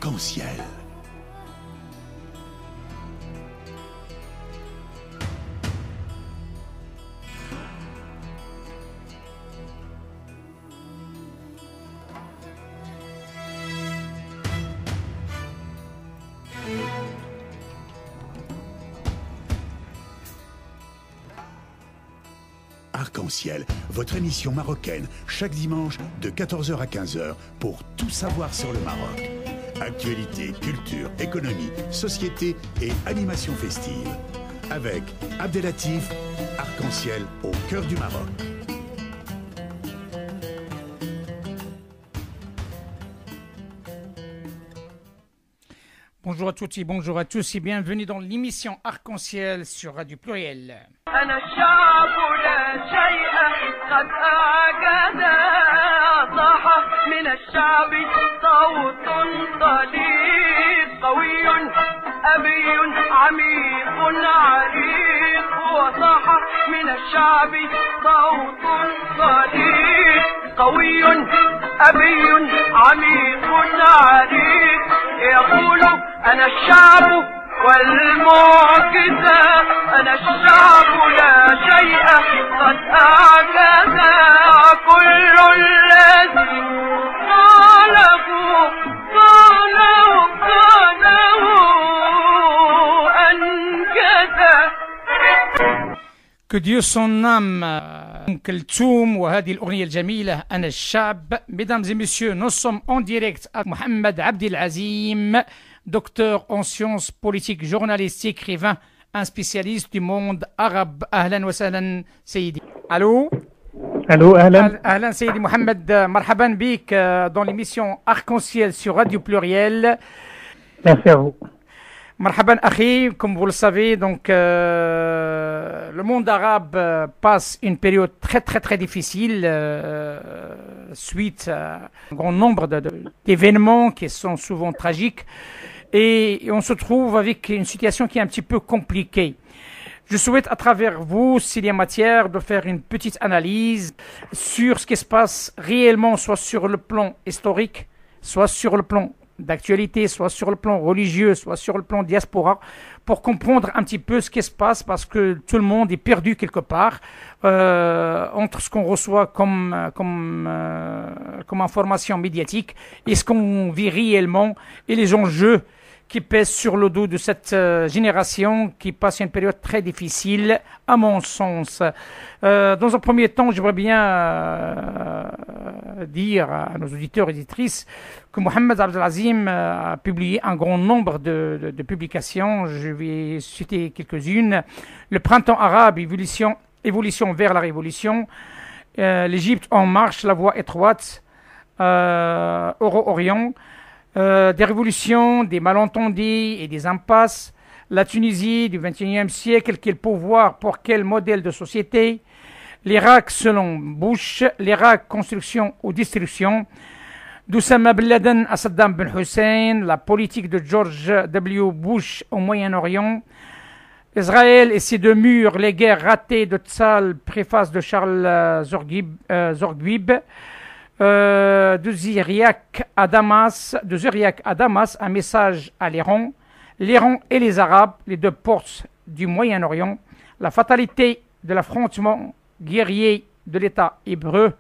arc-en-ciel. Arc-en-ciel, votre émission marocaine, chaque dimanche de 14h à 15h pour tout savoir sur le Maroc. Actualité, culture, économie, société et animation festive. Avec Abdelatif, Arc-en-ciel au cœur du Maroc. Bonjour à toutes et bonjour à tous et bienvenue dans l'émission Arc-en-ciel sur Radio Pluriel. أنا الشعب والمعجزة أنا الشعب لا شيء قد أعجز كل الذي قاله أنجز. Que Dieu son âme. Keltoum ou هذه الأغنية الجميلة أنا الشعب. Mesdames et messieurs, nous sommes en direct avec Mohamed Abdelazim, docteur en sciences politiques, journaliste, écrivain, un spécialiste du monde arabe. أهلا وسهلا سيدي. Allô. Allô, أهلا. أهلا سيدي محمد, مرحبا بك dans l'émission Arc-en-ciel sur Radio Pluriel. Merci à vous. Marhaban Akhi, comme vous le savez, donc le monde arabe passe une période très difficile suite à un grand nombre d'événements qui sont souvent tragiques et on se trouve avec une situation qui est un petit peu compliquée. Je souhaite à travers vous, s'il y a matière, de faire une petite analyse sur ce qui se passe réellement, soit sur le plan historique, soit sur le plan d'actualité, soit sur le plan religieux, soit sur le plan diaspora, pour comprendre un petit peu ce qui se passe, parce que tout le monde est perdu quelque part entre ce qu'on reçoit comme information médiatique et ce qu'on vit réellement et les enjeux qui pèsent sur le dos de cette génération qui passe une période très difficile, à mon sens. Dans un premier temps, j'aimerais bien dire à nos auditeurs et auditrices que Mohamed Abdelazim a publié un grand nombre de publications. Je vais citer quelques-unes. Le printemps arabe, évolution vers la révolution. L'Égypte en marche, la voie étroite. Euro-Orient. Des révolutions, des malentendus et des impasses. La Tunisie du XXIe siècle, quel pouvoir pour quel modèle de société. L'Irak selon Bush, l'Irak construction ou destruction. d'Oussama Ben Laden à Saddam Ben Hussein, la politique de George W. Bush au Moyen-Orient. Israël et ses deux murs, les guerres ratées de Tzal, préface de Charles Zorgwib. De Syriac à Damas, un message à l'Iran et les Arabes, les deux portes du Moyen-Orient, la fatalité de l'affrontement guerrier de l'État hébreu,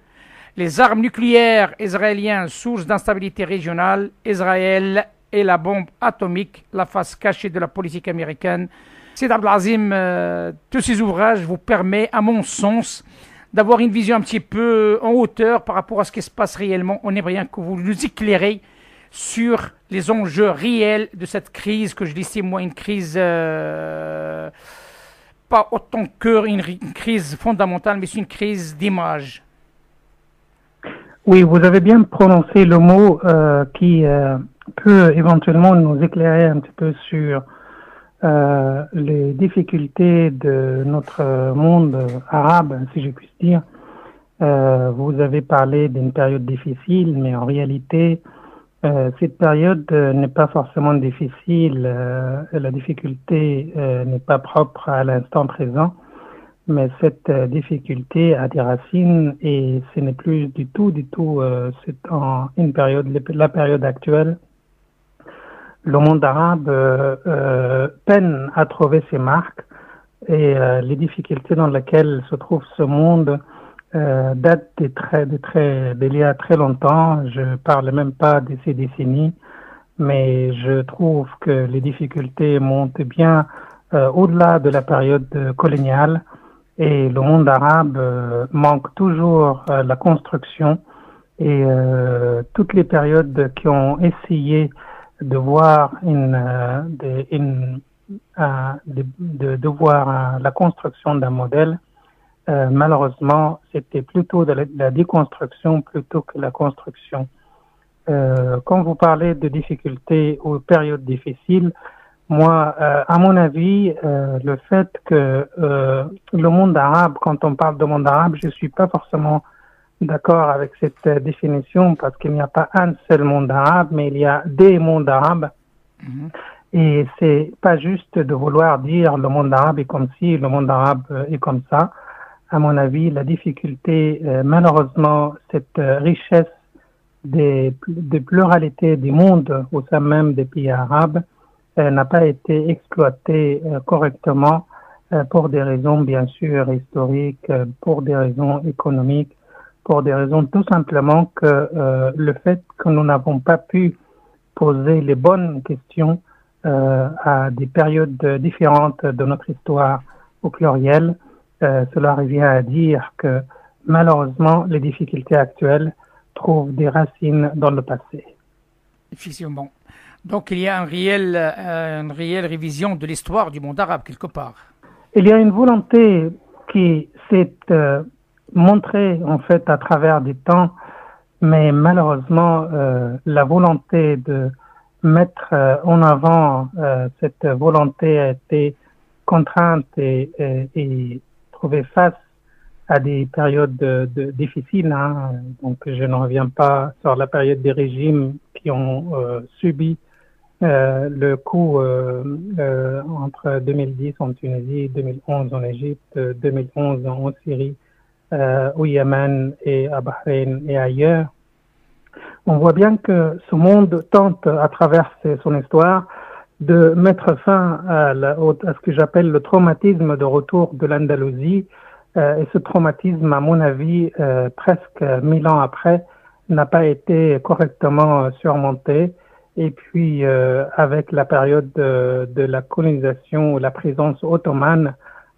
les armes nucléaires israéliennes, source d'instabilité régionale, Israël et la bombe atomique, la face cachée de la politique américaine. Sayyid Abdelazim, tous ces ouvrages vous permettent, à mon sens, d'avoir une vision un petit peu en hauteur par rapport à ce qui se passe réellement. On aimerait bien que vous nous éclairez sur les enjeux réels de cette crise, que je dis, c'est moi une crise, pas autant qu'une crise fondamentale, mais c'est une crise d'image. Oui, vous avez bien prononcé le mot qui peut éventuellement nous éclairer un petit peu sur les difficultés de notre monde arabe, si je puis dire. Vous avez parlé d'une période difficile, mais en réalité, cette période n'est pas forcément difficile. La difficulté n'est pas propre à l'instant présent, mais cette difficulté a des racines et ce n'est plus du tout, c'est en une période, la période actuelle le monde arabe peine à trouver ses marques et les difficultés dans lesquelles se trouve ce monde datent d'il y a très longtemps. Je parle même pas de ces décennies, mais je trouve que les difficultés montent bien au-delà de la période coloniale et le monde arabe manque toujours la construction et toutes les périodes qui ont essayé de voir de voir la construction d'un modèle, malheureusement, c'était plutôt de la déconstruction plutôt que la construction. Quand vous parlez de difficultés ou périodes difficiles, moi, à mon avis, le fait que le monde arabe, quand on parle de monde arabe, je suis pas forcément d'accord avec cette définition parce qu'il n'y a pas un seul monde arabe, mais il y a des mondes arabes. Et c'est pas juste de vouloir dire le monde arabe est comme ci, le monde arabe est comme ça. À mon avis, la difficulté, malheureusement, cette richesse de pluralité des mondes au sein même des pays arabes n'a pas été exploitée correctement pour des raisons bien sûr historiques, pour des raisons économiques, pour des raisons tout simplement que le fait que nous n'avons pas pu poser les bonnes questions à des périodes différentes de notre histoire au pluriel, cela revient à dire que malheureusement les difficultés actuelles trouvent des racines dans le passé. Effectivement. Donc il y a une réelle révision de l'histoire du monde arabe quelque part. Il y a une volonté qui s'est montrée en fait à travers des temps, mais malheureusement la volonté de mettre en avant cette volonté a été contrainte et trouvée face à des périodes difficiles. Donc je ne reviens pas sur la période des régimes qui ont subi le coup entre 2010 en Tunisie, 2011 en Égypte, 2011 en Syrie, au Yémen et à Bahreïn et ailleurs. On voit bien que ce monde tente, à travers son histoire, de mettre fin à ce que j'appelle le traumatisme de retour de l'Andalousie. Et ce traumatisme, à mon avis, presque 1000 ans après, n'a pas été correctement surmonté. Et puis, avec la période de la colonisation ou la présence ottomane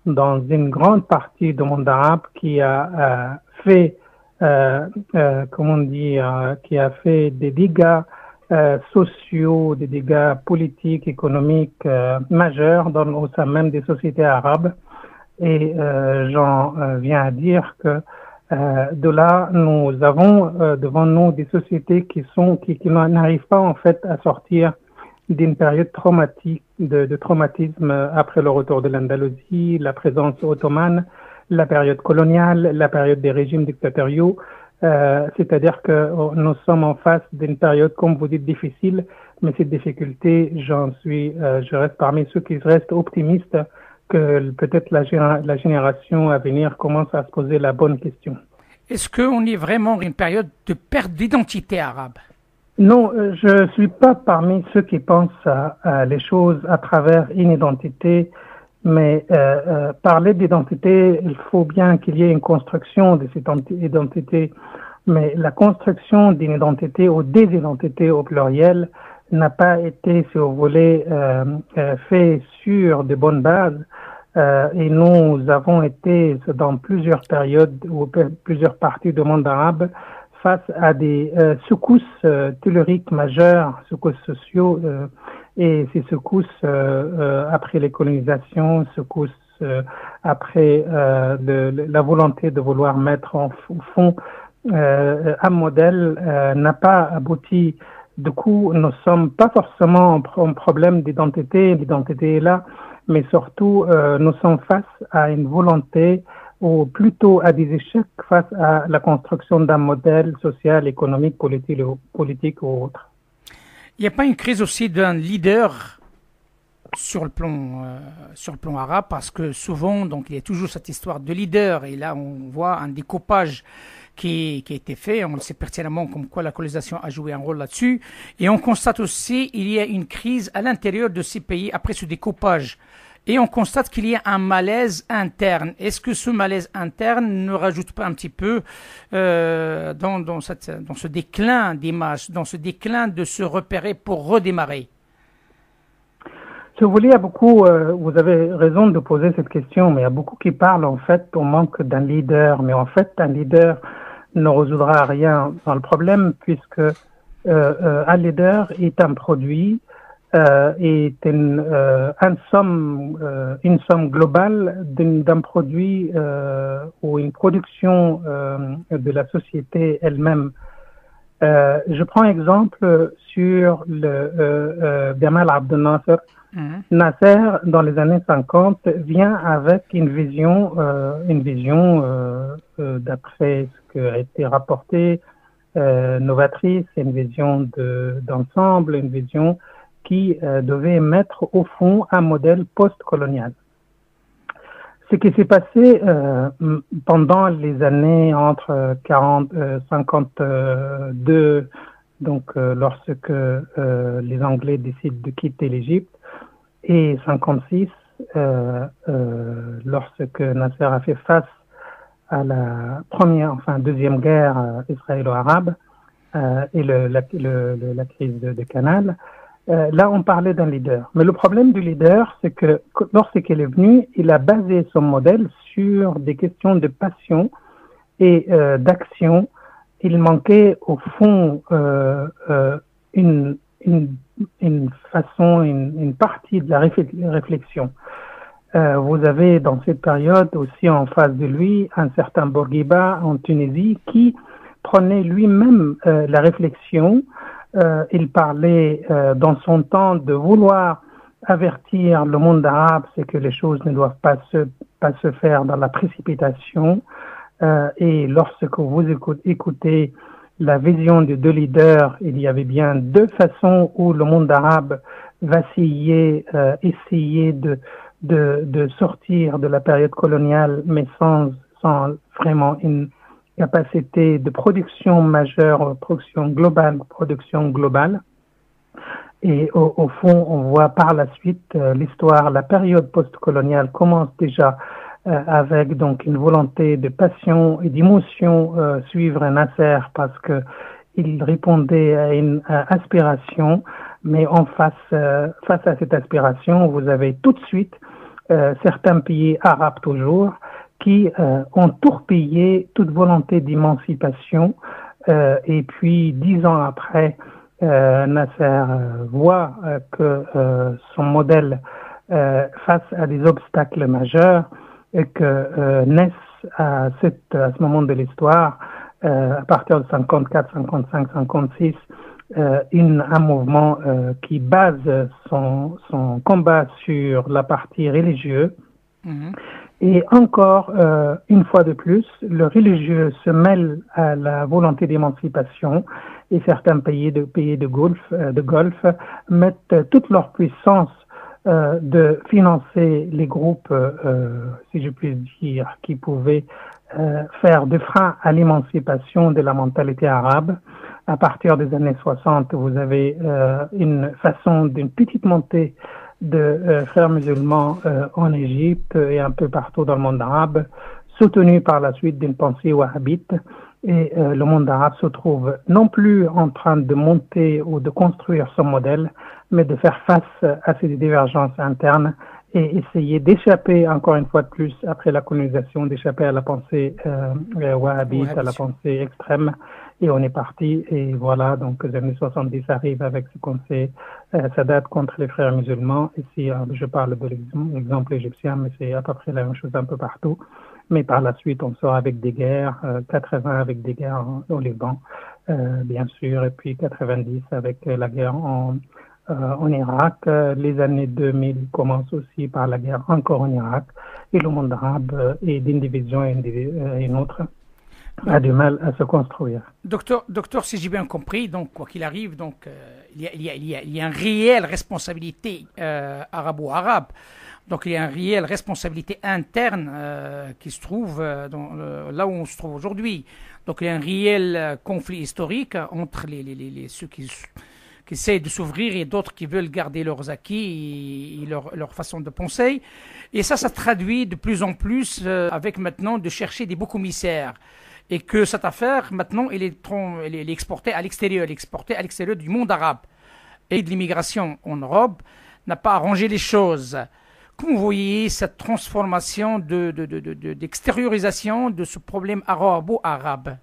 dans une grande partie du monde arabe qui a fait, qui a fait des dégâts sociaux, des dégâts politiques, économiques majeurs au sein même des sociétés arabes. Et j'en viens à dire que de là, nous avons devant nous des sociétés qui n'arrivent pas en fait à sortir d'une période traumatique, de traumatisme après le retour de l'Andalousie, la présence ottomane, la période coloniale, la période des régimes dictatoriaux. C'est-à-dire que nous sommes en face d'une période, comme vous dites, difficile, mais cette difficulté, je reste parmi ceux qui restent optimistes que peut-être la génération à venir commence à se poser la bonne question. Est-ce qu'on est vraiment une période de perte d'identité arabe? Non, je suis pas parmi ceux qui pensent à les choses à travers une identité, mais parler d'identité, il faut bien qu'il y ait une construction de cette identité, mais la construction d'une identité ou des identités au pluriel n'a pas été, si vous voulez, fait sur de bonnes bases. Et nous avons été dans plusieurs périodes ou plusieurs parties du monde arabe face à des secousses telluriques majeures, secousses sociaux, et ces secousses après les colonisations, secousses après la volonté de vouloir mettre au fond un modèle n'a pas abouti. Du coup, nous sommes pas forcément en problème d'identité, l'identité est là, mais surtout, nous sommes face à une volonté ou plutôt à des échecs face à la construction d'un modèle social, économique, politique ou autre. Il n'y a pas une crise aussi d'un leader sur le plan arabe, parce que souvent, donc, il y a toujours cette histoire de leader, et là, on voit un découpage qui a été fait. On le sait pertinemment comme quoi la colonisation a joué un rôle là-dessus. Et on constate aussi il y a une crise à l'intérieur de ces pays après ce découpage. Et on constate qu'il y a un malaise interne. Est-ce que ce malaise interne ne rajoute pas un petit peu dans ce déclin des masses, dans ce déclin de se repérer pour redémarrer? Si vous voulez, il y a beaucoup, vous avez raison de poser cette question, mais il y a beaucoup qui parlent en fait au manque d'un leader. Mais en fait, un leader ne résoudra rien dans le problème, puisque un leader est un produit, est une somme globale d'un produit ou une production de la société elle-même. Je prends exemple sur le Gamal Abdel Nasser. Nasser, dans les années 50, vient avec une vision d'après ce qui a été rapporté, novatrice, une vision d'ensemble, une vision qui devait mettre au fond un modèle post-colonial. Ce qui s'est passé pendant les années entre 52, donc lorsque les Anglais décident de quitter l'Égypte, et 56, lorsque Nasser a fait face à la deuxième guerre israélo-arabe et la crise de Canal, là on parlait d'un leader. Mais le problème du leader, c'est que lorsqu'il est venu, il a basé son modèle sur des questions de passion et d'action. Il manquait au fond une partie de la réflexion. Vous avez dans cette période aussi en face de lui un certain Bourguiba en Tunisie qui prenait lui-même la réflexion. Il parlait dans son temps de vouloir avertir le monde arabe, c'est que les choses ne doivent pas se faire dans la précipitation. Et lorsque vous écoutez la vision de deux leaders, il y avait bien deux façons où le monde arabe vacillait, essayait de sortir de la période coloniale, mais sans vraiment une capacité de production majeure, production globale. Et au fond, on voit par la suite l'histoire, la période post-coloniale commence déjà avec donc une volonté de passion et d'émotion suivre Nasser parce que il répondait à une aspiration, mais face à cette aspiration, vous avez tout de suite certains pays arabes toujours qui ont torpillé toute volonté d'émancipation et puis 10 ans après, Nasser voit que son modèle face à des obstacles majeurs et que naissent à ce moment de l'histoire, à partir de 54, 55, 56, un mouvement qui base son combat sur la partie religieuse. Et encore, une fois de plus, le religieux se mêle à la volonté d'émancipation et certains pays de Golfe mettent toute leur puissance de financer les groupes, si je puis dire, qui pouvaient faire des freins à l'émancipation de la mentalité arabe. À partir des années 60, vous avez une petite montée de frères musulmans en Égypte et un peu partout dans le monde arabe, soutenue par la suite d'une pensée wahhabite. Et le monde arabe se trouve non plus en train de monter ou de construire son modèle, mais de faire face à ces divergences internes et essayer d'échapper, encore une fois de plus, après la colonisation, d'échapper à la pensée wahhabite, à la pensée extrême. Et on est parti, et voilà, donc les années 70 arrivent avec ce qu'on sait, Sadat contre les frères musulmans. Ici, je parle de l'exemple égyptien, mais c'est à peu près la même chose un peu partout. Mais par la suite, on sort avec des guerres, 80 avec des guerres au Liban, bien sûr, et puis 90 avec la guerre en Irak. Les années 2000 commencent aussi par la guerre encore en Irak, et le monde arabe est d'une division à une autre. a du mal à se construire. Docteur, si j'ai bien compris, donc quoi qu'il arrive, donc il y a une réelle responsabilité arabo-arabe. Donc il y a une réelle responsabilité interne qui se trouve là où on se trouve aujourd'hui. Donc il y a un réel conflit historique entre ceux qui essayent de s'ouvrir et d'autres qui veulent garder leurs acquis et leur façon de penser. Et ça traduit de plus en plus avec maintenant de chercher des boucs émissaires. Et que cette affaire, maintenant, elle est exportée à l'extérieur, du monde arabe. Et de l'immigration en Europe n'a pas arrangé les choses. Comment vous voyez cette transformation d'extériorisation de ce problème arabo-arabe?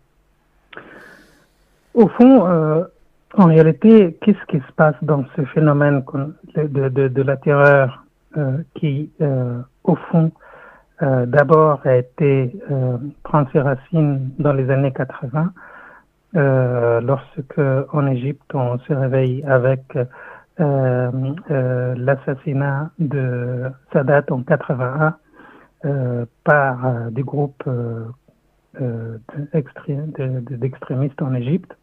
Au fond, en réalité, qu'est-ce qui se passe dans ce phénomène de la terreur qui, au fond, d'abord a été prendre ses racines dans les années 80, lorsque en Égypte on se réveille avec l'assassinat de Sadat en 81 par des groupes d'extrémistes en Égypte.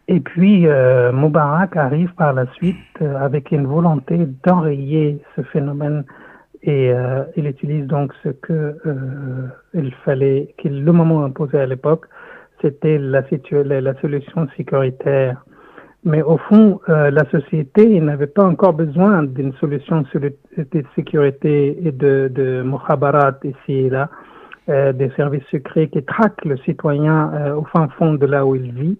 Et puis Moubarak arrive par la suite avec une volonté d'enrayer ce phénomène. Et il utilise donc ce que le moment imposé à l'époque, c'était la solution sécuritaire. Mais au fond, la société n'avait pas encore besoin d'une solution de sécurité et de mukhabarat ici et là, des services secrets qui traquent le citoyen au fin fond de là où il vit,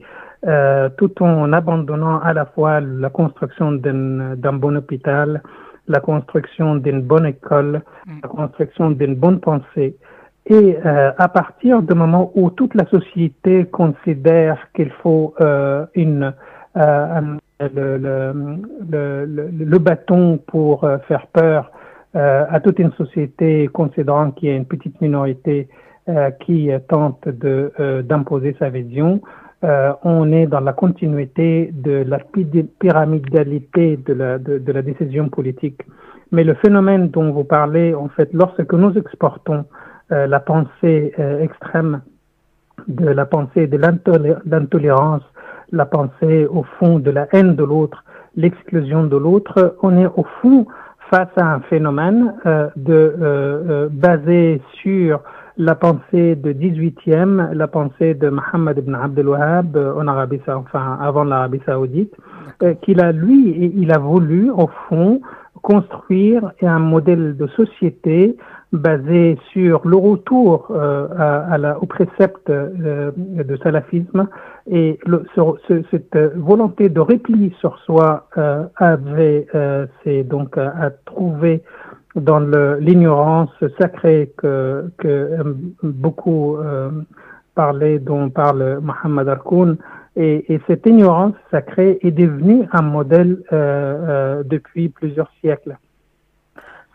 tout en abandonnant à la fois la construction d'un bon hôpital, la construction d'une bonne école, la construction d'une bonne pensée. Et à partir du moment où toute la société considère qu'il faut le bâton pour faire peur à toute une société, considérant qu'il y a une petite minorité qui tente d'imposer sa vision, on est dans la continuité de la pyramidalité de la décision politique. Mais le phénomène dont vous parlez, en fait, lorsque nous exportons la pensée extrême, de la pensée de l'intolérance, la pensée au fond de la haine de l'autre, l'exclusion de l'autre, on est au fond face à un phénomène basé sur la pensée de 18e, la pensée de Mohammed ibn Abdel Wahhab en Arabie Saoudite, enfin avant l'Arabie Saoudite, il a voulu au fond construire un modèle de société basé sur le retour au précepte de salafisme, et cette volonté de repli sur soi c'est donc à trouver dans l'ignorance sacrée que beaucoup dont parle Mohamed Harkoun, et cette ignorance sacrée est devenue un modèle depuis plusieurs siècles.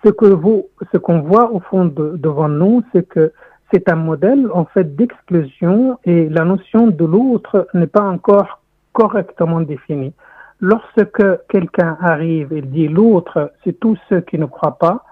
Ce qu'on voit au fond devant nous, c'est que c'est un modèle en fait d'exclusion, et la notion de l'autre n'est pas encore correctement définie. Lorsque quelqu'un arrive et dit l'autre, c'est tous ceux qui ne croient pas,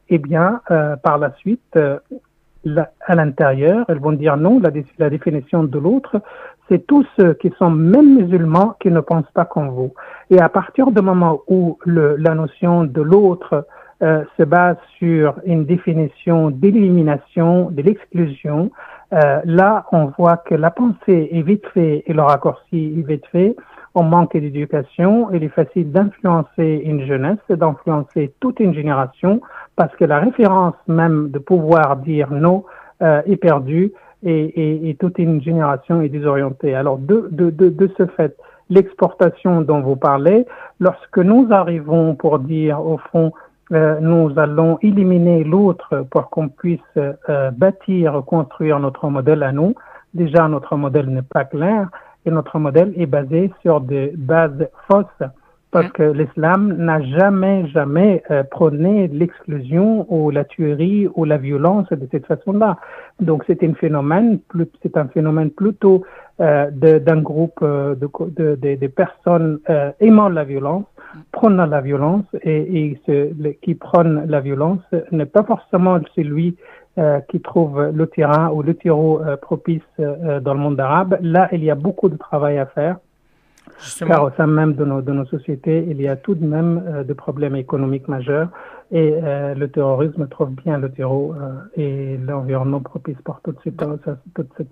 eh bien, par la suite, à l'intérieur, elles vont dire non, la définition de l'autre, c'est tous ceux qui sont même musulmans qui ne pensent pas comme vous. Et à partir du moment où la notion de l'autre se base sur une définition d'élimination, de l'exclusion, là, on voit que la pensée est vite fait et le raccourci est vite fait. On manque d'éducation, il est facile d'influencer une jeunesse, d'influencer toute une génération, parce que la référence même de pouvoir dire non est perdue, et toute une génération est désorientée. Alors de ce fait, l'exportation dont vous parlez, lorsque nous arrivons pour dire au fond nous allons éliminer l'autre pour qu'on puisse bâtir, construire notre modèle à nous, déjà notre modèle n'est pas clair, et notre modèle est basé sur des bases fausses, parce que l'islam n'a jamais prôné l'exclusion ou la tuerie ou la violence de cette façon-là. Donc c'est un phénomène plutôt d'un groupe de personnes aimant la violence, prônant la violence, et qui prône la violence n'est pas forcément celui qui trouvent le terrain ou le terreau propice dans le monde arabe. Là, il y a beaucoup de travail à faire. Justement. Car au sein même de nos sociétés, il y a tout de même de problèmes économiques majeurs et le terrorisme trouve bien le terreau et l'environnement propice pour toute cette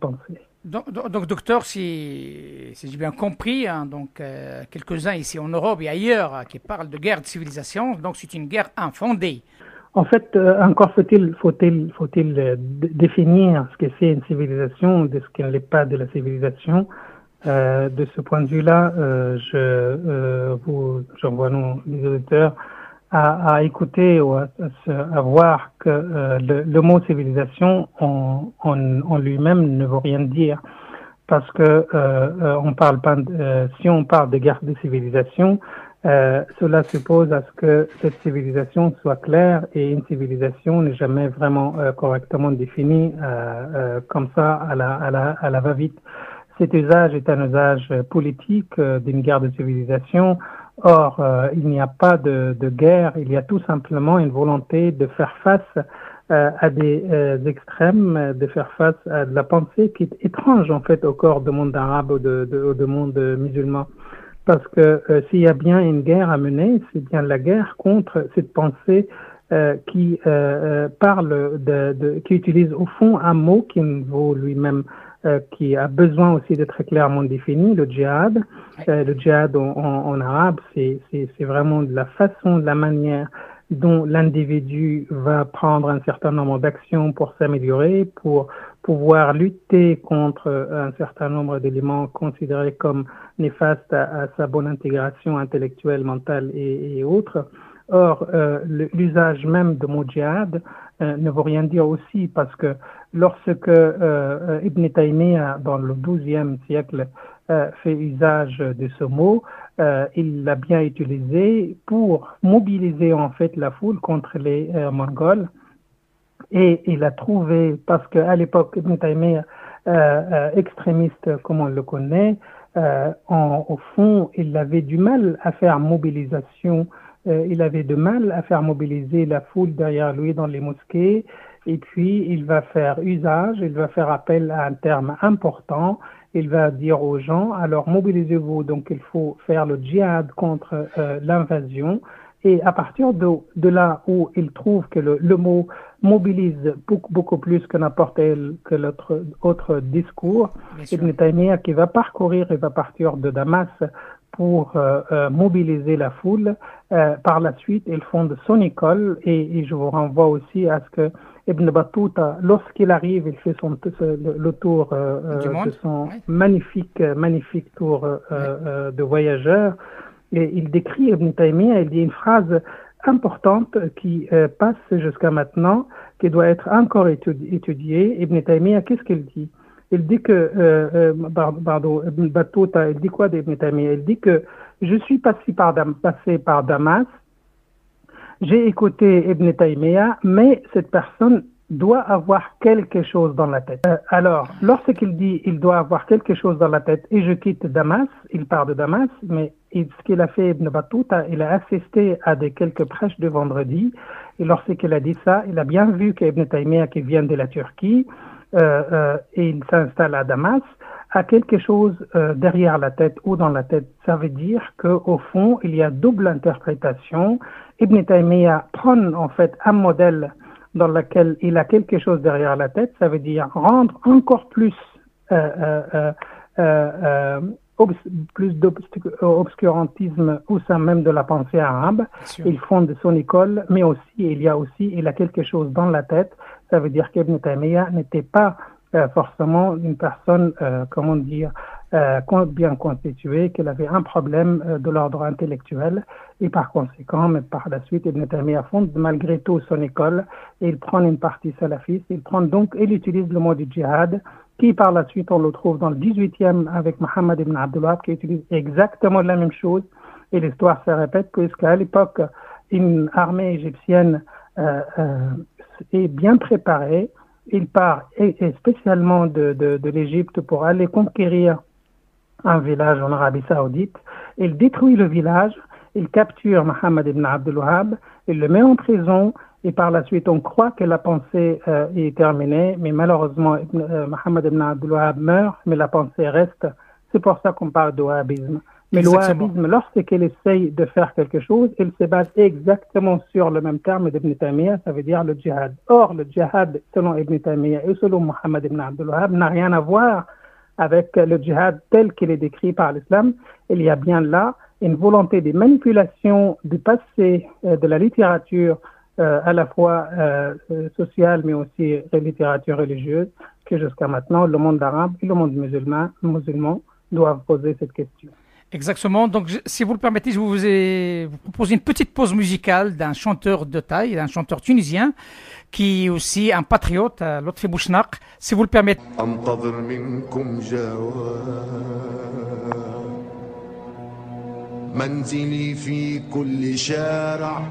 pensée. Donc, docteur, si j'ai bien compris, hein, donc quelques-uns ici en Europe et ailleurs qui parlent de guerre de civilisation, donc c'est une guerre infondée. En fait, encore faut-il définir ce que c'est une civilisation de ce qu'elle n'est pas de la civilisation. De ce point de vue-là, j'envoie les auditeurs à écouter ou à voir que le mot civilisation en lui-même ne veut rien dire, parce que on parle pas si on parle de guerre de civilisation, cela suppose à ce que cette civilisation soit claire, et une civilisation n'est jamais vraiment correctement définie comme ça à la va-vite. Cet usage est un usage politique d'une guerre de civilisation. Or, il n'y a pas de guerre, il y a tout simplement une volonté de faire face à des extrêmes, de faire face à de la pensée qui est étrange en fait au corps du monde arabe ou du monde musulman. Parce que s'il y a bien une guerre à mener, c'est bien la guerre contre cette pensée qui parle qui utilise au fond un mot qui vaut lui-même, qui a besoin aussi d'être très clairement défini, le djihad. Le djihad en arabe, c'est vraiment de la façon, de la manière dont l'individu va prendre un certain nombre d'actions pour s'améliorer, pour pouvoir lutter contre un certain nombre d'éléments considérés comme néfastes à sa bonne intégration intellectuelle, mentale et autres. Or, l'usage même de mot djihad ne veut rien dire aussi, parce que lorsque Ibn Taymiyyah, dans le XIIe siècle, fait usage de ce mot, il l'a bien utilisé pour mobiliser en fait la foule contre les Mongols. Et il a trouvé, parce qu'à l'époque, Ibn Taymiyyah, extrémiste comme on le connaît, au fond, il avait du mal à faire mobilisation. Il avait de mal à faire mobiliser la foule derrière lui dans les mosquées, et puis il va faire usage, il va faire appel à un terme important, il va dire aux gens, alors mobilisez-vous, donc il faut faire le djihad contre l'invasion, et à partir de là où il trouve que le mot mobilise beaucoup plus que n'importe quel autre discours, Ibn Taymiyyah qui va parcourir, il va partir de Damas pour mobiliser la foule. Par la suite, il fonde son école, et je vous renvoie aussi à ce que Ibn Battuta, lorsqu'il arrive, il fait le tour de son magnifique tour de voyageur, et il décrit Ibn Taymiyyah, il dit une phrase importante qui passe jusqu'à maintenant, qui doit être encore étudiée. Ibn Taymiyyah, qu'est-ce qu'il dit? Il dit que, Ibn Battuta, il dit quoi d'Ibn Taymiyyah? Il dit que je suis passé par Damas, j'ai écouté Ibn Taymiyyah, mais cette personne doit avoir quelque chose dans la tête. Alors, lorsqu'il dit il doit avoir quelque chose dans la tête et je quitte Damas, il part de Damas, mais ce qu'il a fait Ibn Battuta, il a assisté à quelques prêches de vendredi, et lorsqu'il a dit ça, il a bien vu qu'Ibn Taymiyyah, qui vient de la Turquie, et il s'installe à Damas, a quelque chose derrière la tête ou dans la tête. Ça veut dire qu'au fond, il y a double interprétation. Ibn Taymiyyah prend en fait un modèle dans lequel il a quelque chose derrière la tête, ça veut dire rendre encore plus d'obscurantisme au sein même de la pensée arabe. Il fonde son école, mais aussi il a quelque chose dans la tête. Ça veut dire qu'Ibn Taymiyyah n'était pas forcément une personne, bien constituée, qu'il avait un problème de l'ordre intellectuel, et par conséquent, mais par la suite, Ibn Taymiyyah fonde malgré tout son école, et il prend une partie salafiste, il utilise le mot du djihad, qui par la suite, on le trouve dans le 18e avec Mohammed ibn Abdul Wahhab, qui utilise exactement la même chose, et l'histoire se répète, puisqu'à l'époque, une armée égyptienne est bien préparée. Il part et spécialement de l'Égypte pour aller conquérir un village en Arabie Saoudite. Il détruit le village, il capture Mohammed ibn Abdul Wahhab, il le met en prison, et par la suite on croit que la pensée est terminée, mais malheureusement Mohammed ibn Abdul Wahhab meurt, mais la pensée reste. C'est pour ça qu'on parle de wahhabisme. Mais le wahhabisme, lorsqu'il essaye de faire quelque chose, il se base exactement sur le même terme d'Ibn Taymiyyah, ça veut dire le djihad. Or, le djihad, selon Ibn Taymiyyah et selon Mohammed ibn Abdul Wahhab, n'a rien à voir avec le djihad tel qu'il est décrit par l'islam. Il y a bien là une volonté de manipulation du passé, de la littérature, à la fois sociale, mais aussi littérature religieuse, que jusqu'à maintenant, le monde arabe et le monde musulman doivent poser cette question. Exactement. Donc, si vous le permettez, je vais vous proposer une petite pause musicale d'un chanteur de taille, d'un chanteur tunisien, qui est aussi un patriote, Lotfi Bouchnaq, si vous le permettez. منزلي في كل شارع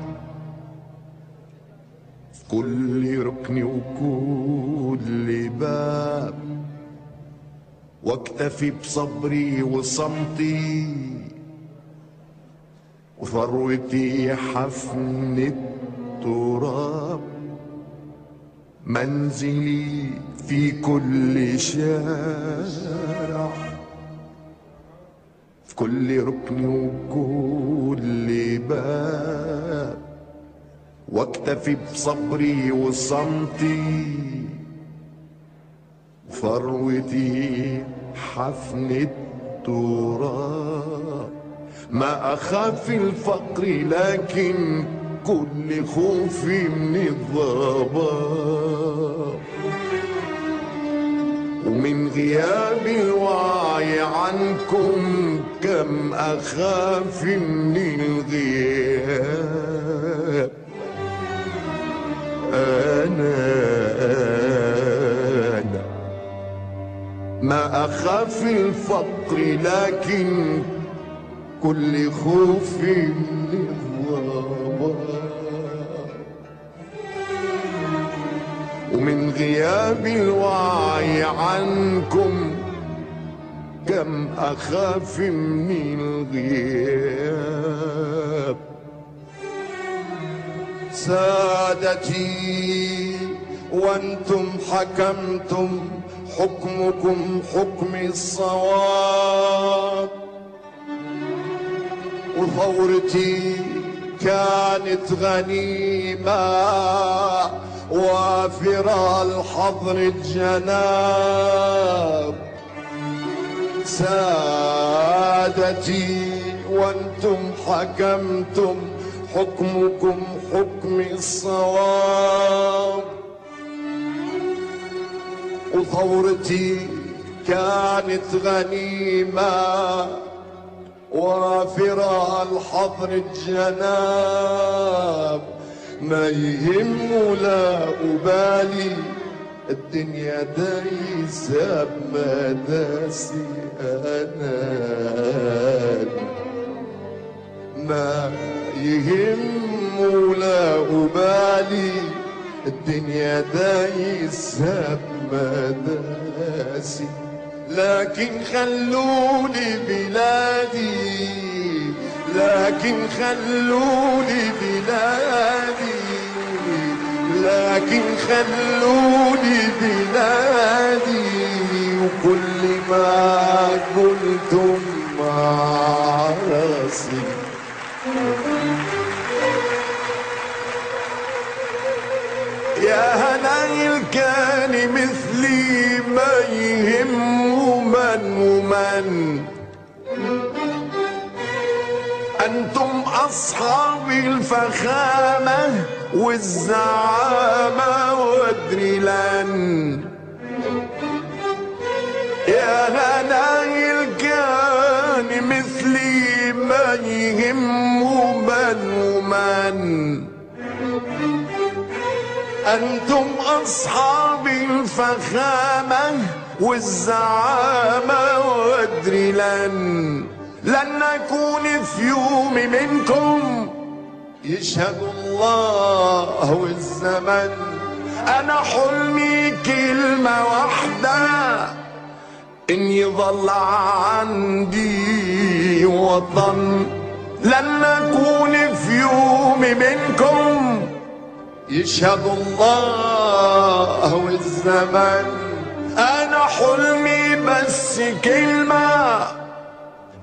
في كل ركن وكل باب واكتفي بصبري وصمتي وثروتي حفن التراب منزلي في كل شارع في كل ركن وكل باب واكتفي بصبري وصمتي ثروتي حفن التراب ما أخاف الفقر لكن كل خوفي من الضباب ومن غياب الوعي عنكم كم أخاف من الغياب أنا ما أخاف الفقر لكن كل خوفي من الضباب ومن غياب الوعي عنكم كم أخاف من الغياب سادتي وانتم حكمتم حكمكم حكم الصواب وثورتي كانت غنيمة وافرة الحضر الجناب سادتي وانتم حكمتم حكمكم حكم الصواب وثورتي كانت غنيمة وافرة الحضر الجناب ما يهم ولا أبالي الدنيا دايسة بمداسي أنا ما يهم ولا أبالي الدنيا دايسة بمداسي لكن خلوني بلادي لكن خلوني بلادي لكن خلوني بلادي وكل ما قلتم مع راسي يا هنايل كان مثلي ما يهم من ومن أنتم أصحاب الفخامة والزعامة وادري لن يا هنايل كان مثلي ما يهم من ومن أنتم أصحاب الفخامة والزعامة وادري لن نكون في يوم منكم يشهد الله والزمن أنا حلمي كلمة واحدة إن يظل عندي وطن لن نكون في يوم منكم يشهد الله والزمن انا حلمي بس كلمة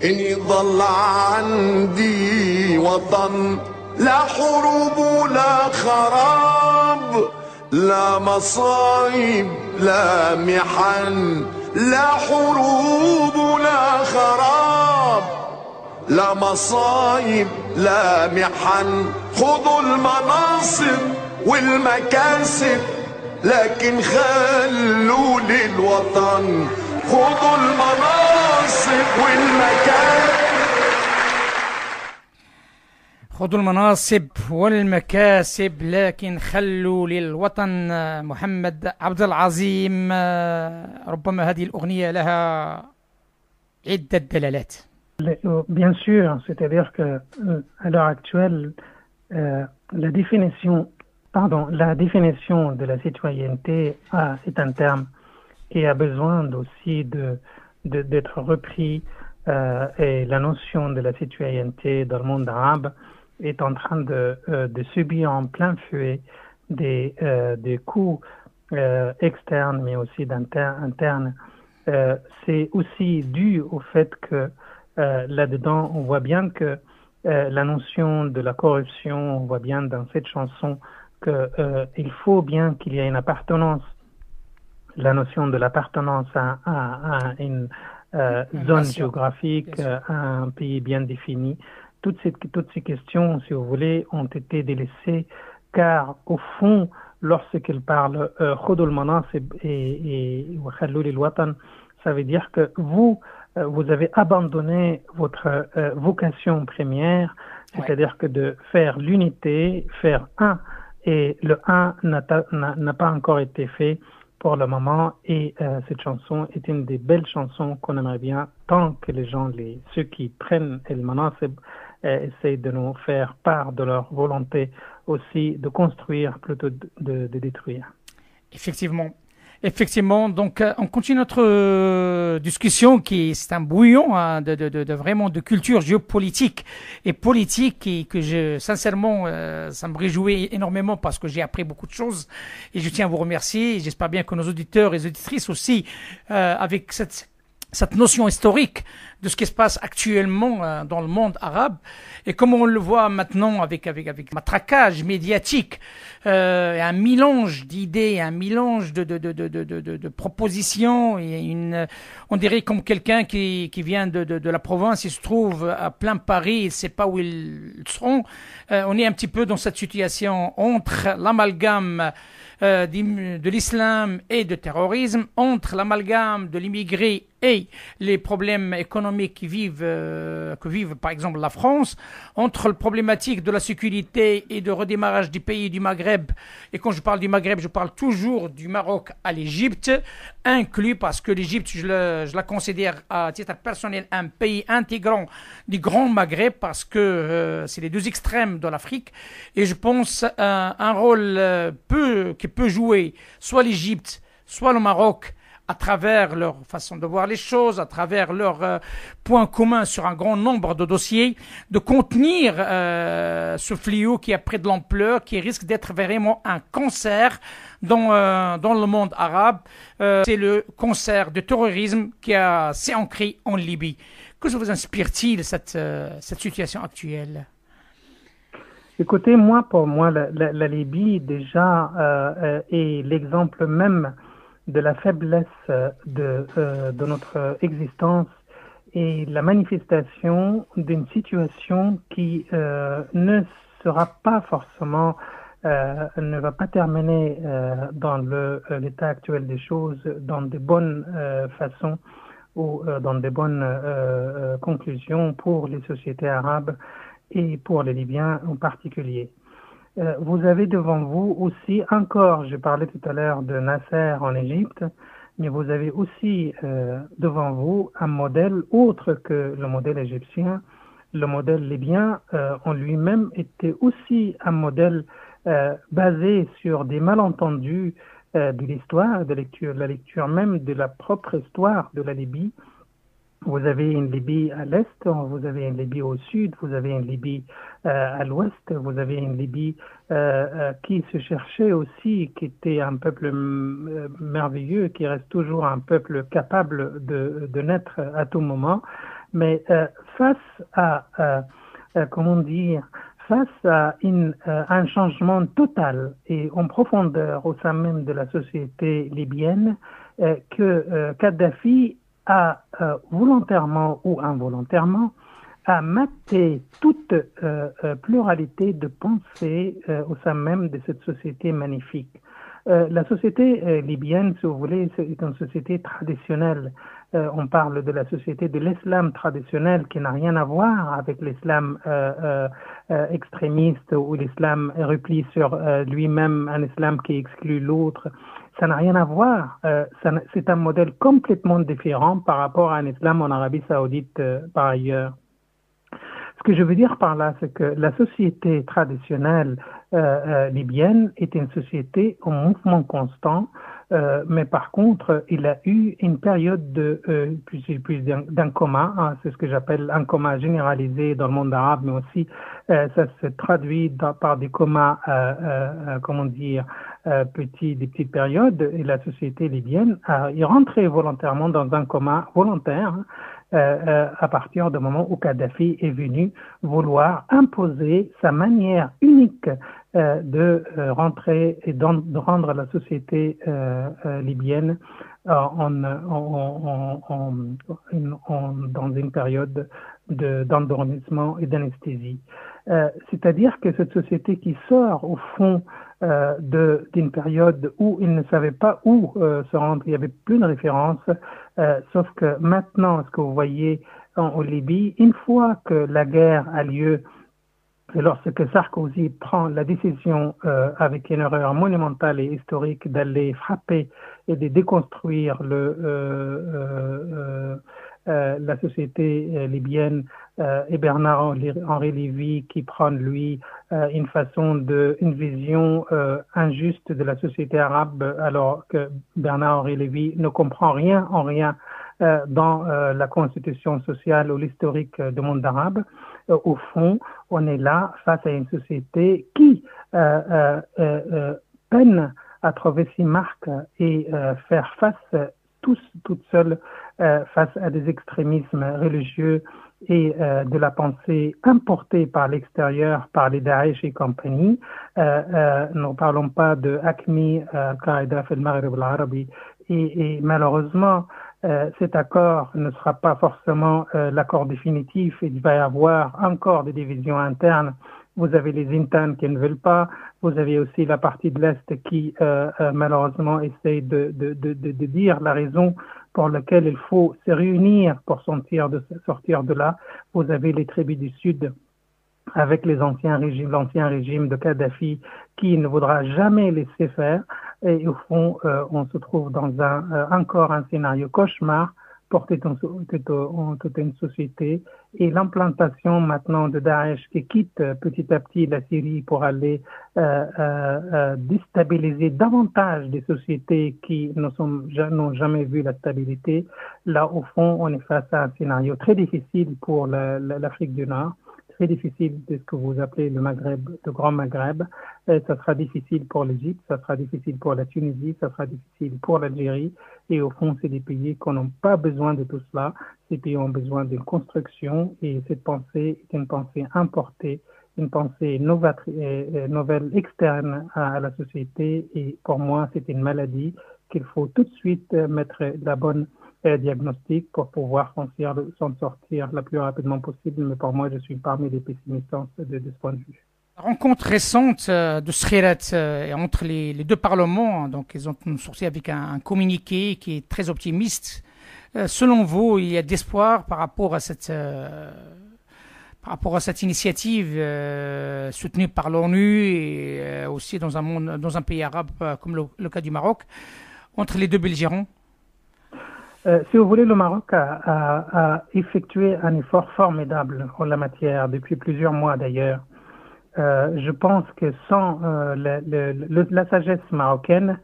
ان يضل عندي وطن لا حروب ولا خراب لا مصايب لا محن لا حروب ولا خراب لا مصايب لا محن خذوا المناصب والمكاسب لكن خلوا للوطن خذوا المناصب والمكاسب خذوا المناصب والمكاسب لكن خلوا للوطن. محمد عبد العظيم، ربما هذه الأغنية لها عدة دلالات. Bien sûr, c'est-à-dire que à l'heure actuelle, la définition de la citoyenneté est un terme qui a besoin aussi d'être repris, et la notion de la citoyenneté dans le monde arabe est en train de subir en plein fouet des coups externes, mais aussi internes. C'est aussi dû au fait que là-dedans, on voit bien que la notion de la corruption, on voit bien dans cette chanson qu'il faut bien qu'il y ait une appartenance, la notion de l'appartenance à une zone géographique, à un pays bien défini. Toutes ces questions, si vous voulez, ont été délaissées, car au fond, lorsqu'il parle Khudul Manasib et Khallou lil Watan, ça veut dire que vous avez abandonné votre vocation première, c'est-à-dire que de faire l'unité, faire un, et le un n'a pas encore été fait pour le moment, et cette chanson est une des belles chansons qu'on aimerait bien, tant que les gens, ceux qui prennent El Manasib, essayent de nous faire part de leur volonté aussi de construire plutôt de détruire. Effectivement, donc on continue notre discussion c'est un bouillon de vraiment de culture géopolitique et politique, et que sincèrement ça me réjouit énormément parce que j'ai appris beaucoup de choses, et je tiens à vous remercier, et j'espère bien que nos auditeurs et auditrices aussi, avec cette notion historique de ce qui se passe actuellement dans le monde arabe, et comme on le voit maintenant avec matraquage médiatique, un mélange d'idées, un mélange de propositions, et on dirait comme quelqu'un qui vient de la province, il se trouve à plein Paris, il ne sait pas où ils seront. On est un petit peu dans cette situation entre l'amalgame de l'islam et de terrorisme, entre l'amalgame de l'immigré et les problèmes économiques que vivent par exemple la France, entre la problématique de la sécurité et de redémarrage des pays du Maghreb. Et quand je parle du Maghreb, je parle toujours du Maroc à l'Égypte, inclus, parce que l'Égypte, je la considère à titre personnel un pays intégrant du Grand Maghreb, parce que c'est les deux extrêmes de l'Afrique. Et je pense un rôle qui peut jouer soit l'Égypte, soit le Maroc, à travers leur façon de voir les choses, à travers leurs points communs sur un grand nombre de dossiers, de contenir ce fléau qui a pris de l'ampleur, qui risque d'être vraiment un cancer dans le monde arabe. C'est le cancer du terrorisme qui s'est ancré en Libye. Que vous inspire-t-il cette situation actuelle? Écoutez, pour moi, la Libye déjà est l'exemple même de la faiblesse de notre existence, et la manifestation d'une situation qui ne sera pas forcément, ne va pas terminer dans l'état actuel des choses dans de bonnes façons ou dans de bonnes conclusions pour les sociétés arabes et pour les Libyens en particulier. Vous avez devant vous aussi encore, je parlais tout à l'heure de Nasser en Égypte, mais vous avez aussi devant vous un modèle autre que le modèle égyptien. Le modèle libyen en lui-même était aussi un modèle basé sur des malentendus de l'histoire, de la lecture même de la propre histoire de la Libye, Vous avez une Libye à l'est, vous avez une Libye au sud, vous avez une Libye à l'ouest, vous avez une Libye qui se cherchait aussi, qui était un peuple merveilleux, qui reste toujours un peuple capable de naître à tout moment. Mais face à, comment dire, face à un changement total et en profondeur au sein même de la société libyenne, que Kadhafi a volontairement ou involontairement a maté toute pluralité de pensée au sein même de cette société magnifique. La société libyenne, si vous voulez, est une société traditionnelle. On parle de la société de l'islam traditionnel qui n'a rien à voir avec l'islam extrémiste ou l'islam repli sur lui-même, un islam qui exclut l'autre. Ça n'a rien à voir. C'est un modèle complètement différent par rapport à un islam en Arabie Saoudite par ailleurs. Ce que je veux dire par là, c'est que la société traditionnelle libyenne est une société en mouvement constant, mais par contre, il a eu une période d'un coma, hein, c'est ce que j'appelle un coma généralisé dans le monde arabe, mais aussi ça se traduit par des comas, comment dire, des petites périodes, et la société libyenne est rentrée volontairement dans un coma volontaire, hein, à partir du moment où Kadhafi est venu vouloir imposer sa manière unique de rentrer et de rendre la société libyenne dans une période d'endormissement et d'anesthésie. C'est-à-dire que cette société qui sort au fond d'une période où il ne savait pas où se rendre, il n'y avait plus de référence, sauf que maintenant, ce que vous voyez en Libye, une fois que la guerre a lieu, et lorsque Sarkozy prend la décision avec une erreur monumentale et historique d'aller frapper et de déconstruire la société libyenne, et Bernard-Henri Lévy qui prend lui une vision injuste de la société arabe, alors que Bernard-Henri Lévy ne comprend rien dans la constitution sociale ou l'historique du monde arabe. Au fond, on est là face à une société qui peine à trouver ses marques et faire face toute seule face à des extrémismes religieux et de la pensée importée par l'extérieur, par les Daesh et compagnie. Nous ne parlons pas de Acmi, Al-Qaïda, في المغرب العربي, et malheureusement, cet accord ne sera pas forcément l'accord définitif. Il va y avoir encore des divisions internes. Vous avez les internes qui ne veulent pas. Vous avez aussi la partie de l'Est qui, malheureusement, essaye de dire la raison pour laquelle il faut se réunir pour sortir de là. Vous avez les tribus du Sud avec l'ancien régime de Kadhafi qui ne voudra jamais laisser faire. Et au fond, on se trouve dans encore un scénario cauchemar pour toute une société. Et l'implantation maintenant de Daesh qui quitte petit à petit la Syrie pour aller déstabiliser davantage des sociétés qui n'ont jamais vu la stabilité. Là, au fond, on est face à un scénario très difficile pour l'Afrique du Nord. Très difficile de ce que vous appelez le Maghreb, le Grand Maghreb. Ça sera difficile pour l'Égypte, ça sera difficile pour la Tunisie, ça sera difficile pour l'Algérie. Et au fond, c'est des pays qui n'ont pas besoin de tout cela. Ces pays ont besoin d'une construction et cette pensée est une pensée importée, une pensée nouvelle externe à la société. Et pour moi, c'est une maladie qu'il faut tout de suite mettre la bonne diagnostic pour pouvoir s'en sortir le plus rapidement possible, mais pour moi, je suis parmi les pessimistes de ce point de vue. La rencontre récente de Skhirat entre les deux parlements, donc ils ont sorti avec un communiqué qui est très optimiste. Selon vous, il y a d'espoir par rapport à cette initiative soutenue par l'ONU et aussi dans un pays arabe comme le cas du Maroc, entre les deux belligérants? Si vous voulez, le Maroc a effectué un effort formidable en la matière depuis plusieurs mois d'ailleurs. Je pense que sans la sagesse marocaine,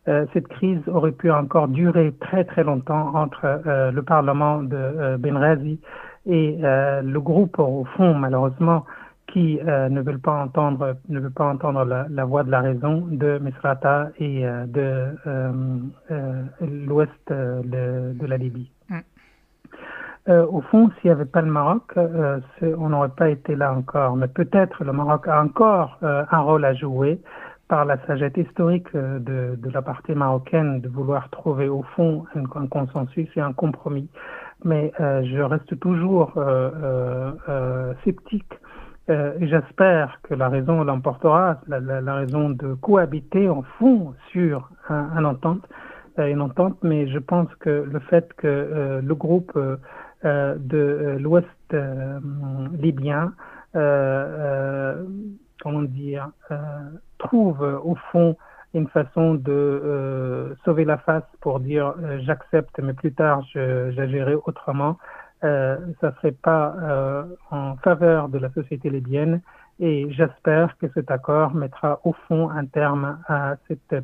cette crise aurait pu encore durer très très longtemps entre le Parlement de Benghazi et le groupe au fond, malheureusement, qui ne veut pas entendre la voix de la raison de Misrata et de l'ouest de la Libye. Au fond, s'il n'y avait pas le Maroc, on n'aurait pas été là encore. Mais peut-être le Maroc a encore un rôle à jouer par la sagesse historique de la partie marocaine de vouloir trouver au fond un consensus et un compromis. Mais je reste toujours sceptique. J'espère que la raison l'emportera, la raison de cohabiter en fond sur une entente, mais je pense que le fait que le groupe de l'Ouest libyen, trouve au fond une façon de sauver la face pour dire j'accepte, mais plus tard j'agirai autrement. Ça serait pas en faveur de la société libyenne et j'espère que cet accord mettra au fond un terme à cette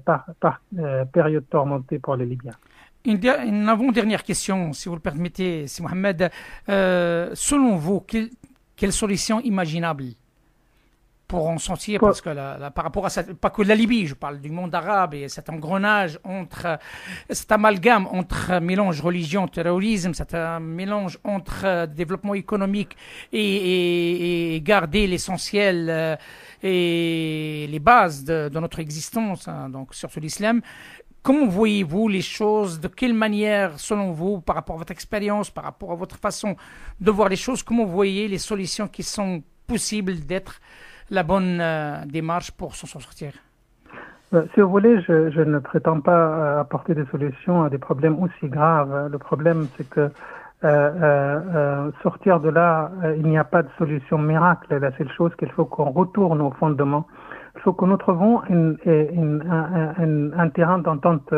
période tourmentée pour les Libyens. Une avant-dernière question, si vous le permettez, Si Mohamed. Selon vous, quelle solution imaginable pour en sortir, parce que par rapport à pas que la Libye, je parle du monde arabe et cet engrenage cet amalgame entre mélange religion, terrorisme, cet mélange entre développement économique et garder l'essentiel et les bases de notre existence, donc surtout l'islam. Comment voyez-vous les choses? De quelle manière, selon vous, par rapport à votre expérience, par rapport à votre façon de voir les choses, comment vous voyez les solutions qui sont possibles d'être la bonne démarche pour s'en sortir? Si vous voulez, je ne prétends pas apporter des solutions à des problèmes aussi graves. Le problème, c'est que sortir de là, il n'y a pas de solution miracle. La seule chose qu'il faut qu'on retourne au fondement. Il faut que nous trouvons un terrain d'entente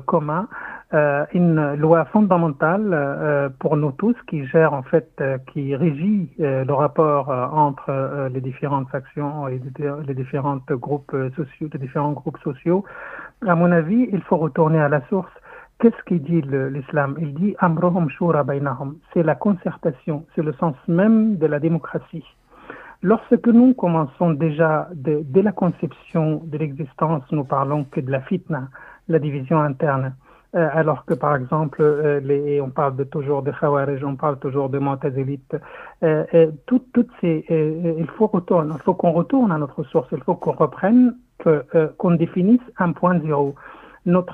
commun, une loi fondamentale pour nous tous qui gère en fait, qui régit le rapport entre les différentes factions et les différents groupes sociaux. À mon avis, il faut retourner à la source. Qu'est-ce qu'il dit l'islam? Il dit Amrohum shura bainahum. C'est la concertation, c'est le sens même de la démocratie. Lorsque nous commençons déjà, dès la conception de l'existence, nous parlons que de la fitna, la division interne, alors que par exemple, on parle toujours de Khawarij, on parle toujours de Mu'tazilites, toutes ces, il faut qu'on retourne à notre source, il faut qu'on reprenne, qu'on définisse un point zéro. Nos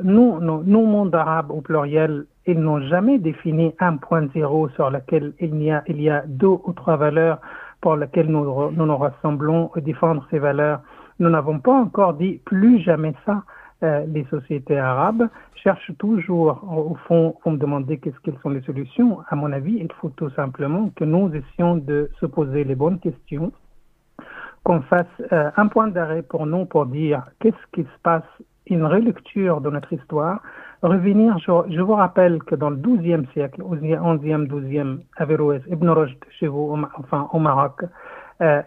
mondes arabes au pluriel, ils n'ont jamais défini un point zéro sur lequel il y a 2 ou 3 valeurs pour lesquelles nous nous rassemblons et défendre ces valeurs. Nous n'avons pas encore dit plus jamais ça. Les sociétés arabes cherchent toujours, au fond, me demander quelles sont les solutions. À mon avis, il faut tout simplement que nous essayons de se poser les bonnes questions, qu'on fasse un point d'arrêt pour nous pour dire qu'est-ce qui se passe, une relecture de notre histoire, revenir. Je vous rappelle que dans le XIIe siècle, au XIe, XIIe, Averroès, Ibn Rushd, chez vous, au Maroc,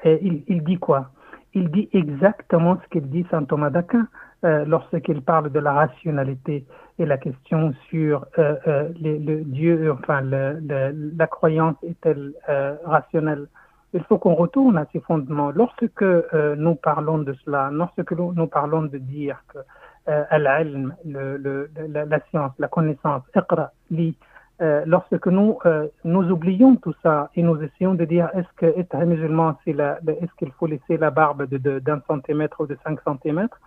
il dit quoi? Il dit exactement ce qu'il dit Saint Thomas d'Aquin lorsqu'il parle de la rationalité et la question sur le Dieu, la croyance est-elle rationnelle? Il faut qu'on retourne à ces fondements. Lorsque nous parlons de cela, lorsque nous parlons de dire que al-ilm, la science, la connaissance, iqra, li, lorsque nous oublions tout ça et nous essayons de dire est-ce que être musulman, est-ce qu'il faut laisser la barbe d'1 centimètre ou de 5 centimètres?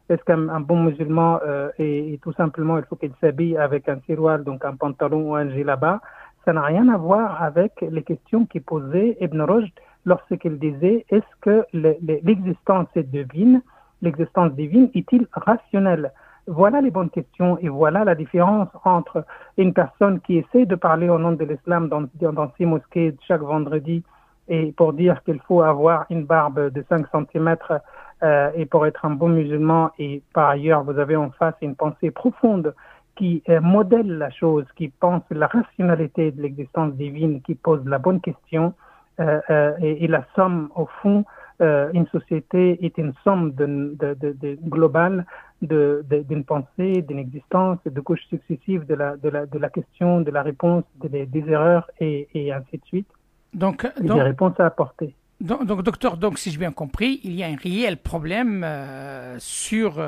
Est-ce qu'un bon musulman et tout simplement il faut qu'il s'habille avec un tiroir, donc un pantalon ou un djellaba? Ça n'a rien à voir avec les questions qui posait Ibn Rushd lorsqu'il disait est-ce que l'existence est divine? L'existence divine est-il rationnelle? Voilà les bonnes questions et voilà la différence entre une personne qui essaie de parler au nom de l'islam dans ses mosquées chaque vendredi et pour dire qu'il faut avoir une barbe de 5 centimètres et pour être un bon musulman, et par ailleurs vous avez en face une pensée profonde qui modèle la chose, qui pense la rationalité de l'existence divine, qui pose la bonne question et la somme au fond une société est une somme globale d'une pensée, d'une existence, de couches successives de la question, de la réponse, des erreurs et ainsi de suite. Donc, des réponses à apporter. Donc, docteur, donc, si j'ai bien compris, il y a un réel problème sur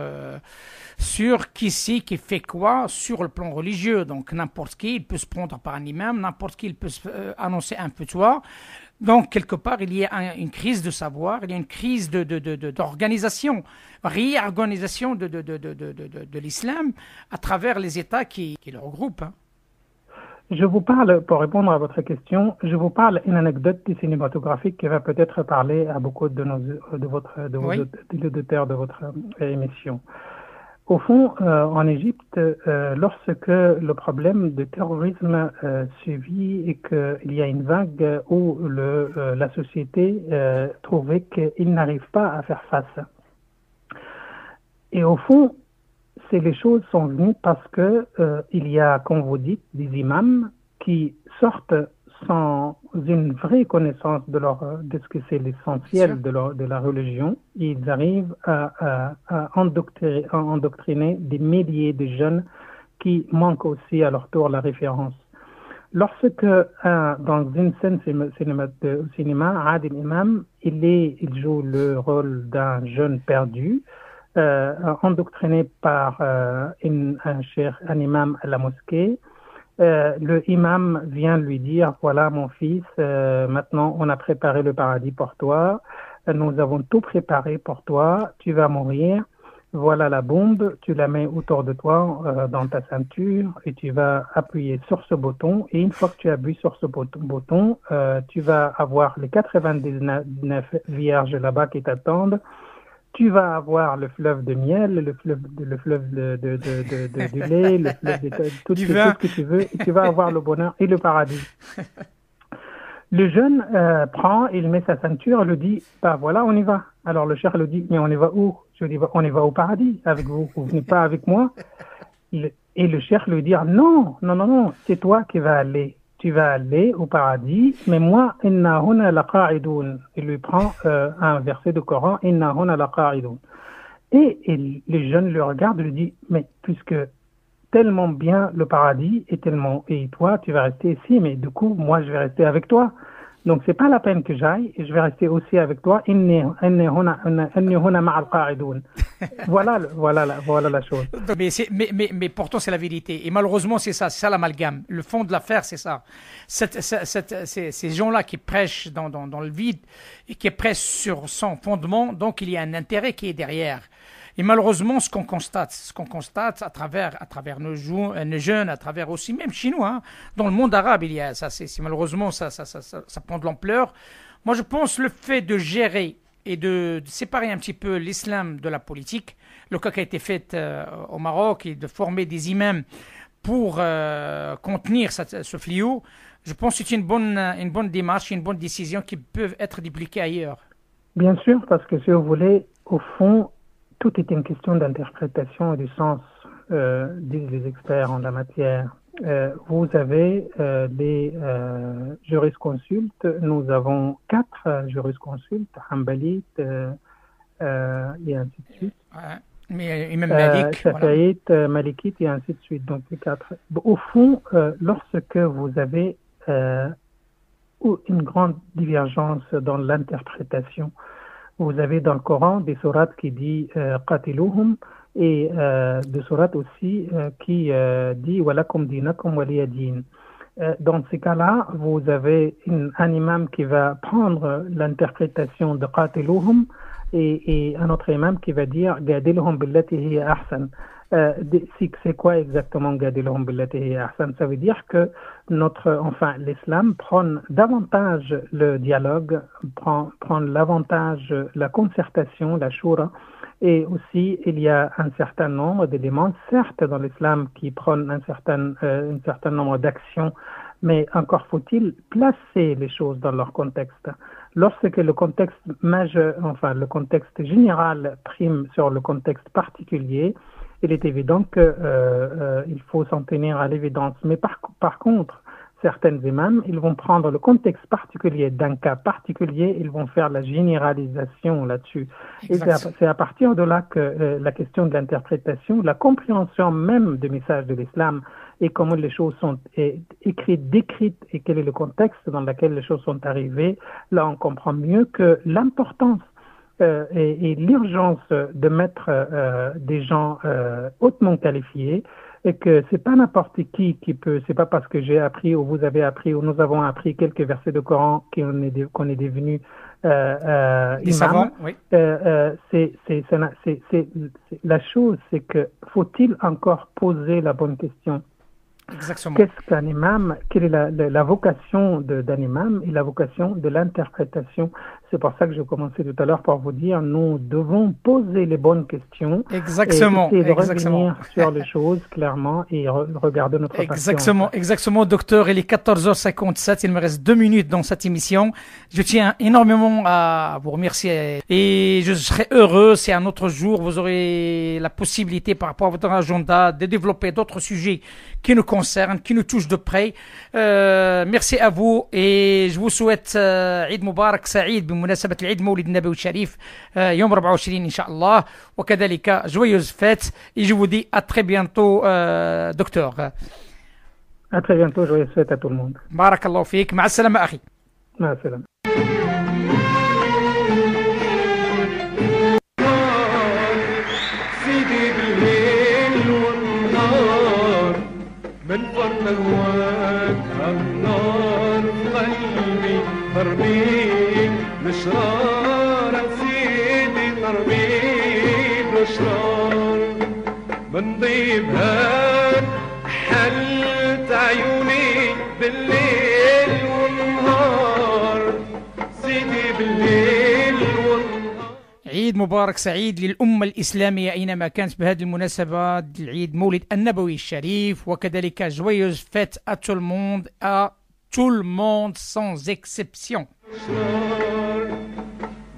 qui c'est qui fait quoi sur le plan religieux. Donc, n'importe qui, il peut se prendre par un imam, n'importe qui, il peut annoncer un fatwa. Donc, quelque part, il y a une crise de savoir, il y a une crise d'organisation, réorganisation de l'islam à travers les États qui le regroupent. Hein. Je vous parle, pour répondre à votre question, je vous parle une anecdote cinématographique qui va peut-être parler à beaucoup de vos auditeurs de votre émission. Au fond, en Égypte, lorsque le problème de terrorisme suivit et qu'il y a une vague où la société trouvait qu'il n'arrive pas à faire face. Et au fond, les choses sont venues parce que il y a, comme vous dites, des imams qui sortent sans une vraie connaissance de ce que c'est l'essentiel de la religion. Ils arrivent à endoctriner des milliers de jeunes qui manquent aussi à leur tour la référence. Lorsque dans une scène au cinéma, Adil Imam, il joue le rôle d'un jeune perdu, endoctriné par un imam à la mosquée. Le imam vient lui dire, voilà mon fils, maintenant on a préparé le paradis pour toi, nous avons tout préparé pour toi, tu vas mourir, voilà la bombe, tu la mets autour de toi dans ta ceinture et tu vas appuyer sur ce bouton, et une fois que tu appuies sur ce bouton, tu vas avoir les 99 vierges là-bas qui t'attendent. Tu vas avoir le fleuve de miel, le fleuve du lait, le fleuve de tout ce que tu veux, et tu vas avoir le bonheur et le paradis. Le jeune prend, il met sa ceinture, il lui dit, bah voilà, on y va. Alors le cheikh lui dit, mais on y va où? Je lui dis, on y va au paradis avec vous venez pas avec moi? Et le cheikh lui dit, non, c'est toi qui vas aller. Tu vas aller au paradis, mais moi, inna huna laqa'idun. Il lui prend un verset du Coran, inna huna laqa'idun. Et les jeunes le regardent et lui disent, mais puisque tellement bien le paradis et toi, tu vas rester ici, mais du coup, moi, je vais rester avec toi. Donc, c'est pas la peine que j'aille, et je vais rester aussi avec toi. Inni huna ma'al qa'idun. Voilà la chose. Mais pourtant, c'est la vérité. Et malheureusement, c'est ça l'amalgame. Le fond de l'affaire, c'est ça. Ces gens-là qui prêchent dans le vide et qui prêchent sur son fondement, donc il y a un intérêt qui est derrière. Et malheureusement, ce qu'on constate à travers nos jeunes, à travers aussi, même chez nous, hein, dans le monde arabe, il y a ça. Malheureusement, ça prend de l'ampleur. Moi, je pense le fait de gérer et de séparer un petit peu l'islam de la politique, le cas qui a été fait au Maroc, et de former des imams pour contenir ce fléau, je pense que c'est une bonne démarche, une bonne décision qui peut être dupliquée ailleurs. Bien sûr, parce que si vous voulez, au fond, tout est une question d'interprétation et du sens, disent les experts en la matière. Vous avez des jurisconsultes, nous avons 4 jurisconsultes, Hanbalites et ainsi de suite. Ouais, mais même Malik, Shafi'ites, Malikites et ainsi de suite, donc les 4. Au fond, lorsque vous avez une grande divergence dans l'interprétation, vous avez dans le Coran des sourates qui disent qatiluhum et des sourates aussi qui dit walakum dinakum waliya din. Dans ces cas-là, vous avez un imam qui va prendre l'interprétation de qatiluhum et un autre imam qui va dire gadilhum billati hiya ahsan. C'est quoi exactement gadilhum billati hiya ahsan? Ça veut dire que l'islam prend davantage le dialogue, prend l'avantage la concertation, la shura, et aussi il y a un certain nombre d'éléments, certes dans l'islam, qui prennent un certain nombre d'actions, mais encore faut-il placer les choses dans leur contexte. Lorsque le contexte majeur, le contexte général prime sur le contexte particulier, il est évident qu'il faut s'en tenir à l'évidence. Mais par contre, certains imams, ils vont prendre le contexte particulier d'un cas particulier, ils vont faire la généralisation là-dessus. Et c'est à partir de là que la question de l'interprétation, la compréhension même du message de l'islam et comment les choses sont écrites, décrites et quel est le contexte dans lequel les choses sont arrivées, là on comprend mieux que l'importance et l'urgence de mettre des gens hautement qualifiés et que c'est pas n'importe qui peut, c'est pas parce que j'ai appris ou vous avez appris ou nous avons appris quelques versets de Coran qu'on est devenu des savants, oui. La chose, c'est que faut-il encore poser la bonne question? Exactement. Qu'est-ce qu'un imam? Quelle est la vocation d'un imam et la vocation de l'interprétation? C'est pour ça que je commençais tout à l'heure par vous dire, nous devons poser les bonnes questions. Exactement. Et de revenir sur les choses clairement et regarder notre Exactement, exactement, docteur. Il est 14h57. Il me reste 2 minutes dans cette émission. Je tiens énormément à vous remercier et je serai heureux si un autre jour vous aurez la possibilité par rapport à votre agenda de développer d'autres sujets qui nous concernent, qui nous touchent de près. Merci à vous et je vous souhaite Eid Mubarak Saïd بمناسبة العيد مولد النبوي الشريف يوم 24 إن شاء الله وكذلك joyeuse fête et je vous dis à très bientôt docteur. À très bientôt, joyeuse fête à tout le monde. بارك الله فيك مع السلامة أخي. مع السلامة. سيدي بالليل والنهار من فرد هواك النار في قلبي ترميم نشرار سيدي ترميم نشرار من ضيبها حلت عيوني بالليل والنهار سيدي بالليل والنهار. عيد مبارك سعيد للأمة الإسلامية أينما كانت بهذه المناسبة العيد مولد النبوي الشريف وكذلك joyeuse fête à tout le monde sans exception.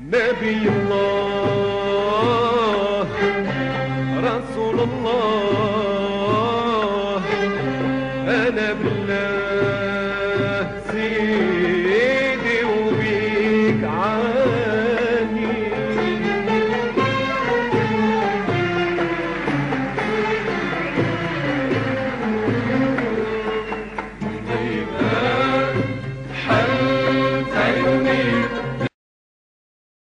نبي الله